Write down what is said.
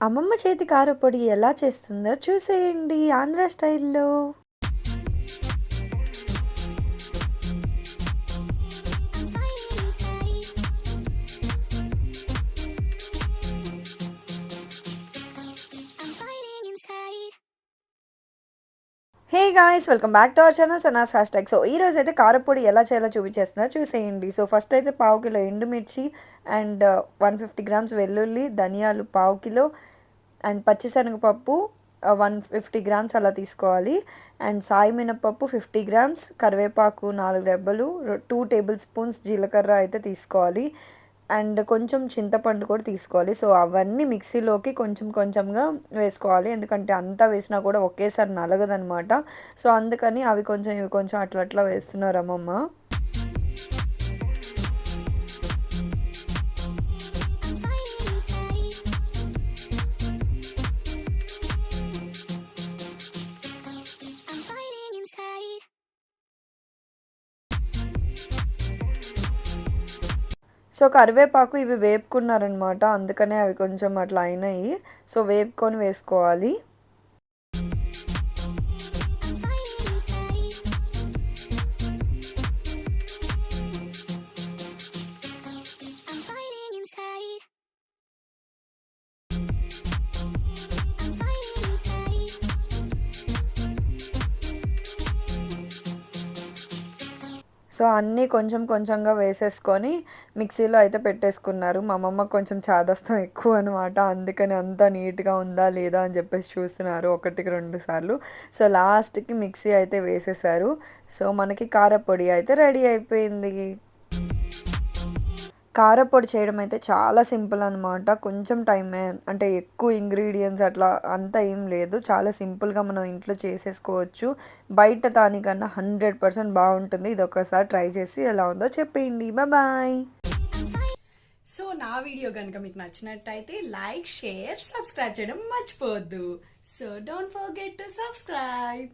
అమ్మమ్మ చేతి కారపొడి ఎలా చేస్తుందో చూసేయండి ఆంధ్ర స్టైల్‌లో. Hey guys! Welcome back to our channel Sanas hashtag. ఈరోజైతే కారప్పొడి ఎలా చేయాలో చూపించేస్తున్నా చూసేయండి. ఫస్ట్ అయితే పావు కిలో ఎండుమిర్చి అండ్ 150 గ్రామ్స్ వెల్లుల్లి, ధనియాలు పావు కిలో అండ్ పచ్చిశనగపప్పు 150 గ్రామ్స్ అలా తీసుకోవాలి. అండ్ సాయి మినపప్పు 50 గ్రామ్స్, కరివేపాకు 4 రెబ్బలు, 2 టేబుల్ స్పూన్స్ జీలకర్ర అయితే తీసుకోవాలి. అండ్ కొంచెం చింతపండు కూడా తీసుకోవాలి. అవన్నీ మిక్సీలోకి కొంచెం కొంచెంగా వేసుకోవాలి. ఎందుకంటే అంతా వేసినా కూడా ఒకేసారి నలగదనమాట. అందుకని అవి కొంచెం ఇవి కొంచెం అట్లా అట్లా వేస్తున్నారు అమ్మమ్మ. కరివేపాకు ఇవి వేపుకున్నారనమాట. అందుకనే అవి కొంచెం అట్లా అయినాయి. వేపుకొని వేసుకోవాలి. అన్నీ కొంచెం కొంచెంగా వేసేసుకొని మిక్సీలో అయితే పెట్టేసుకున్నారు. మా అమ్మమ్మ కొంచెం చాదస్తం ఎక్కువ అనమాట. అందుకని అంతా నీట్‌గా ఉందా లేదా అని చెప్పేసి చూస్తున్నారు 1కి 2 సార్లు. లాస్ట్‌కి మిక్సీ అయితే వేసేసారు. మనకి కారపొడి అయితే రెడీ అయిపోయింది. కారపొడి చేయడం అయితే చాలా సింపుల్ అనమాట. కొంచెం టైమే, అంటే ఎక్కువ ఇంగ్రీడియెంట్స్ అట్లా అంతా ఏం లేదు. చాలా సింపుల్‌గా మనం ఇంట్లో చేసేసుకోవచ్చు. బయట దానికన్నా 100% బాగుంటుంది. ఇది ఒకసారి ట్రై చేసి ఎలా ఉందో చెప్పేయండి. బాయ్. నా వీడియో కనుక మీకు నచ్చినట్టయితే లైక్, షేర్, సబ్స్క్రైబ్ చేయడం మర్చిపోవద్దు. Don't forget to subscribe.